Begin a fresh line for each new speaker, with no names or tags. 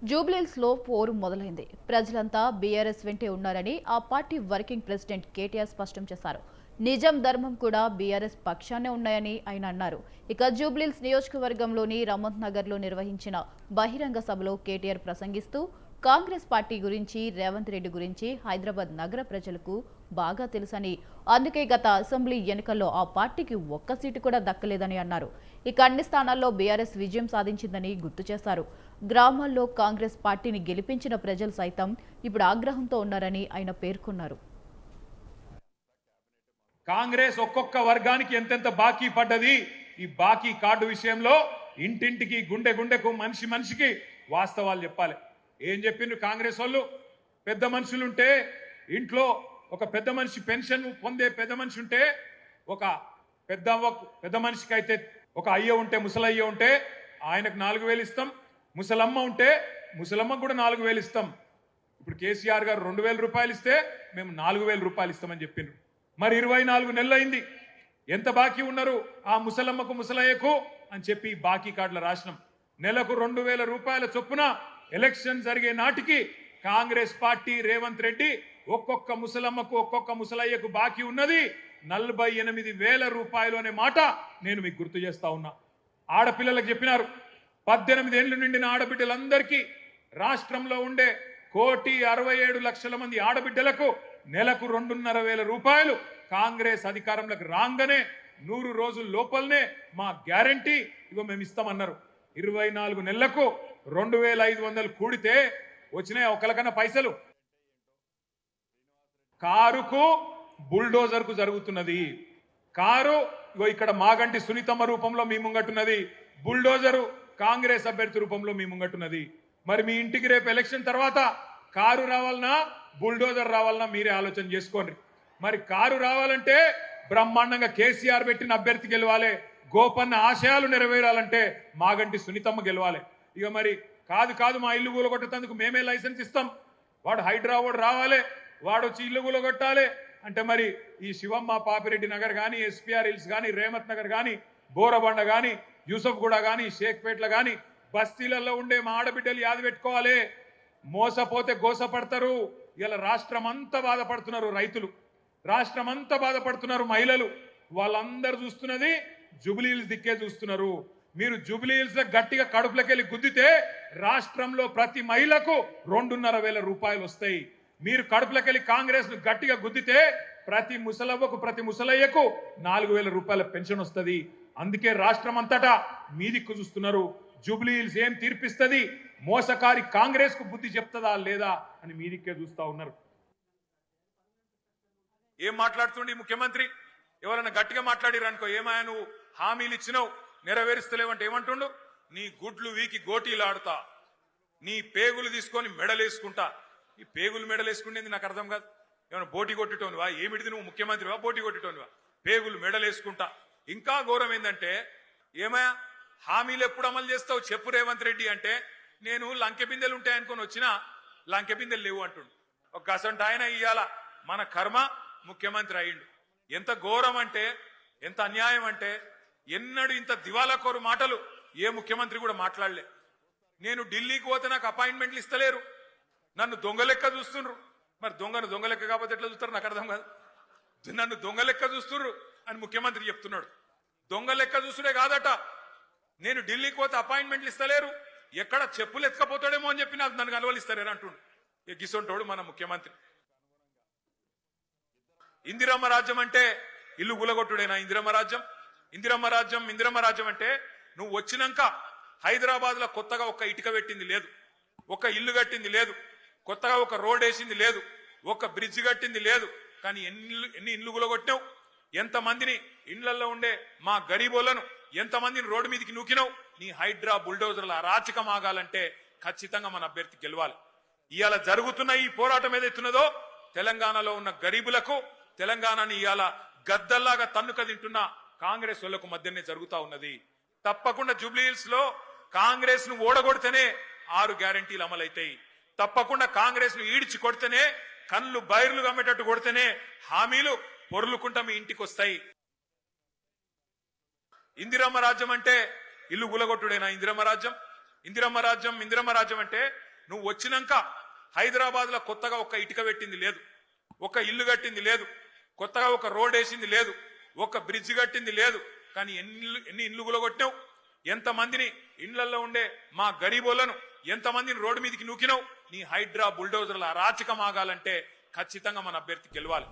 జూబ్లీహిల్స్ లో పోరు మొదలైంది. ప్రజలంతా బీఆర్ఎస్ వెంటే ఉన్నారని ఆ పార్టీ వర్కింగ్ ప్రెసిడెంట్ కేటీఆర్ స్పష్టం చేశారు. నిజం ధర్మం కూడా బీఆర్ఎస్ పక్షానే ఉన్నాయని ఆయన అన్నారు. ఇక జూబ్లీహిల్స్ నియోజకవర్గంలోని రమత్ నగర్ లో నిర్వహించిన బహిరంగ సభలో కేటీఆర్ ప్రసంగిస్తూ కాంగ్రెస్ పార్టీ గురించి, రేవంత్ రెడ్డి గురించి హైదరాబాద్ నగర ప్రజలకు బాగా తెలుసని, అందుకే గత అసెంబ్లీ ఎన్నికల్లో ఆ పార్టీకి ఒక్క సీటు కూడా దక్కలేదని అన్నారు. ఇక అన్ని స్థానాల్లో బీఆర్ఎస్ విజయం సాధించిందని గుర్తు చేశారు. గ్రామాల్లో కాంగ్రెస్ పార్టీని గెలిపించిన ప్రజలు సైతం ఇప్పుడు ఆగ్రహంతో ఉన్నారని ఆయన పేర్కొన్నారు.
కాంగ్రెస్ ఒక్కొక్క వర్గానికి ఎంతెంత బాకీ పడ్డది, ఈ బాకీ కార్డు విషయంలో ఇంటింటికి, గుండె గుండెకు, మనిషి మనిషికి వాస్తవాలు చెప్పాలి. ఏం చెప్పిండ్రు కాంగ్రెస్ వాళ్ళు? పెద్ద మనుషులుంటే ఇంట్లో ఒక పెద్ద మనిషి పెన్షన్ పొందే పెద్ద మనిషి ఉంటే, ఒక పెద్ద మనిషికి అయితే ఒక అయ్య ఉంటే, ముసలయ్య ఉంటే ఆయనకు 4,000 ఇస్తాం. ముసలమ్మ ఉంటే ముసలమ్మకు కూడా 4,000 ఇస్తాం. ఇప్పుడు కేసీఆర్ గారు 2,000 రూపాయలు ఇస్తే మేము 4,000 రూపాయలు ఇస్తామని చెప్పిండ్రు. మరి 24 నెలలు అయింది. ఎంత బాకీ ఉన్నారు ఆ ముసలమ్మకు, ముసలయ్యకు అని చెప్పి బాకీ కార్డుల రాసినాం. నెలకు 2,000 రూపాయల చొప్పున ఎలక్షన్ జరిగే నాటికి కాంగ్రెస్ పార్టీ, రేవంత్ రెడ్డి ఒక్కొక్క ముసలమ్మకు, ఒక్కొక్క ముసలయ్యకు బాకీ ఉన్నది 48,000 రూపాయలు అనే మాట నేను మీకు గుర్తు చేస్తా ఉన్నా. ఆడపిల్లలకు చెప్పినారు, 18 ఏళ్లు నిండిన ఆడబిడ్డలందరికీ రాష్ట్రంలో ఉండే 1,67,00,000 మంది ఆడబిడ్డలకు నెలకు 2,500 రూపాయలు కాంగ్రెస్ అధికారంలోకి రాగానే 100 రోజుల లోపలనే మా గ్యారంటీ ఇగో మేము ఇస్తామన్నారు. 24 నెలలకు 2,500 కూడితే వచ్చినాయి ఒకరికన్నా పైసలు? కారుకు, బుల్డోజర్ కు జరుగుతున్నది. కారు ఇగో ఇక్కడ మాగంటి సునీతమ్మ రూపంలో మీ ముంగట్టున్నది, బుల్డోజరు కాంగ్రెస్ అభ్యర్థి రూపంలో మీ ముంగట్టున్నది. మరి మీ ఇంటికి రేపు ఎలక్షన్ తర్వాత కారు రావాలన్నా, బుల్డోజర్ రావాలన్నా మీరే ఆలోచన చేసుకోండి. మరి కారు రావాలంటే బ్రహ్మాండంగా కేసీఆర్ పెట్టిన అభ్యర్థి గెలవాలి. గోపన్న ఆశయాలు నెరవేరాలంటే మాగంటి సునీతమ్మ గెలవాలి. ఇక మరి కాదు మా ఇల్లు కూలగొట్టేందుకు మేమే లైసెన్స్ ఇస్తాం, వాడు హైడ్రా వాడు రావాలి, వాడు వచ్చి ఇల్లు కూలగొట్టాలి అంటే మరి ఈ శివమ్మ, పాపిరెడ్డి నగర్ కానీ, ఎస్పీఆర్ హిల్స్ కానీ, రేమత్ నగర్ కానీ, బోరబండ కానీ, యూసఫ్గూడ కానీ, షేక్పేట్ల కానీ బస్తీలలో ఉండే మా ఆడబిడ్డలు యాది పెట్టుకోవాలి. మోసపోతే గోసపడతారు. ఇలా రాష్ట్రం అంతా బాధపడుతున్నారు రైతులు, రాష్ట్రం అంతా బాధపడుతున్నారు మహిళలు. వాళ్ళందరూ చూస్తున్నది జూబ్లీహిల్స్ దిక్కే చూస్తున్నారు. మీరు జూబ్లీహిల్స్ గట్టిగా కడుపులకెళ్ళి గుద్దితే రాష్ట్రంలో ప్రతి మహిళకు 2,500 రూపాయలు వస్తాయి. మీరు కడుపులకెళ్ళి కాంగ్రెస్ ను గట్టిగా గుద్దితే ప్రతి ముసలవ్వకు, ప్రతి ముసలయ్యకు 4,000 రూపాయల పెన్షన్ వస్తుంది. అందుకే రాష్ట్రం అంతటా మీ దిక్కు చూస్తున్నారు. జూబ్లీహిల్స్ ఏం తీర్పిస్తుంది, మోసకారి కాంగ్రెస్ కు బుద్ధి చెప్తుందా లేదా అని మీ దిక్కే చూస్తా ఉన్నారు. ఏం మాట్లాడుతుండే ముఖ్యమంత్రి? ఎవరైనా గట్టిగా మాట్లాడిరనుకో, ఏమాయా నువ్వు హామీలు ఇచ్చినావు నెరవేరుస్తలేవంటే ఏమంటుండు? నీ గుడ్లు వీకి గోటీలాడుతా, నీ పేగులు తీసుకొని మెడలేసుకుంటా. ఈ పేగులు మెడలేసుకునేది నాకు అర్థం కాదు. ఏమైనా బోటి కొట్టేటోనివా? ఏమిటిది నువ్వు ముఖ్యమంత్రివా? బోటి కొట్టేటోనివా? పేగులు మెడలేసుకుంటా. ఇంకా ఘోరం ఏంటంటే, ఏమయ్యా హామీలు ఎప్పుడు అమలు చేస్తావు చెప్పు రేవంత్ రెడ్డి అంటే, నేను లంకె బిందెలు ఉంటాయనుకొని వచ్చినా లంకె బిందెలు లేవు అంటుండు. ఒక గసంట ఆయన ఇయ్యాల మన కర్మ ముఖ్యమంత్రి అయ్యిండు. ఎంత ఘోరం అంటే, ఎంత అన్యాయం అంటే, ఎన్నడూ ఇంత దివాలా కోరు మాటలు ఏ ముఖ్యమంత్రి కూడా మాట్లాడలే. నేను ఢిల్లీకి పోతే నాకు అపాయింట్మెంట్లు ఇస్తలేరు, నన్ను దొంగ లెక్క చూస్తుండ్రు. మరి దొంగ లెక్క కాకపోతే ఎట్లా చూస్తారు నాకు అర్థం కాదు. నన్ను దొంగ లెక్క చూస్తుండ్రు అని ముఖ్యమంత్రి చెప్తున్నాడు. దొంగ లెక్క చూస్తుడే కాదట, నేను ఢిల్లీకి పోతే అపాయింట్మెంట్లు ఇస్తలేరు, ఎక్కడ చెప్పులు ఎత్తుకపోతాడేమో అని చెప్పి నాకు నన్ను కలవలిస్తారేనా అంటుండు. గిసొంటోడు మన ముఖ్యమంత్రి. ఇందిరమ్మ రాజ్యం అంటే ఇల్లు గులగొట్టుడేనా? ఇందిరమ్మ రాజ్యం అంటే నువ్వు వచ్చినాక హైదరాబాద్ లో కొత్తగా ఒక్క ఇటుక పెట్టింది లేదు, ఒక ఇల్లు కట్టింది లేదు, కొత్తగా ఒక రోడ్ వేసింది లేదు, ఒక బ్రిడ్జ్ కట్టింది లేదు. కానీ ఎన్ని ఇల్లు గులగొట్టినావు? ఎంతమందిని ఇండ్లలో ఉండే మా గరీబోళ్లను ఎంతమందిని రోడ్డు మీదకి నూకినావు? నీ హైడ్రా బుల్డోజర్ల అరాచకం ఆగాలంటే ఖచ్చితంగా మన అభ్యర్థి గెలవాలి. ఇవాళ జరుగుతున్న ఈ పోరాటం ఏదైతున్నదో తెలంగాణలో ఉన్న గరీబులకు, తెలంగాణని ఇవాళ గద్దల్లాగా తన్నుక తింటున్న కాంగ్రెస్ వాళ్లకు మధ్యనే జరుగుతా ఉన్నది. తప్పకుండా జూబ్లీహిల్స్ లో కాంగ్రెస్ ను ఓడగొడితేనే 6 గ్యారంటీలు అమలైతాయి. తప్పకుండా కాంగ్రెస్ ను ఈడ్చి కొడితేనే, కళ్ళు బైర్లు గమ్మేటట్టు కొడితేనే హామీలు పొర్లుకుంటా మీ ఇంటికి వస్తాయి. ఇందిరమ్మ రాజ్యం అంటే ఇల్లు గులగొట్టుడేనా? ఇందిరమ్మ రాజ్యం అంటే నువ్వు వచ్చినాక హైదరాబాద్ లో కొత్తగా ఒక ఇటుక పెట్టింది లేదు, ఒక ఇల్లు కట్టింది లేదు, కొత్తగా ఒక రోడ్ వేసింది లేదు, ఒక బ్రిడ్జ్ కట్టింది లేదు. కానీ ఎన్ని ఇల్లు గులగొట్టినావు, ఎంతమందిని ఇండ్లలో ఉండే మా గరీబోళ్లను ఎంతమందిని రోడ్డు మీదకి నూకినావు. నీ హైడ్రా బుల్డోజర్ల అరాచకం ఆగాలంటే ఖచ్చితంగా మన అభ్యర్థి గెలవాలి.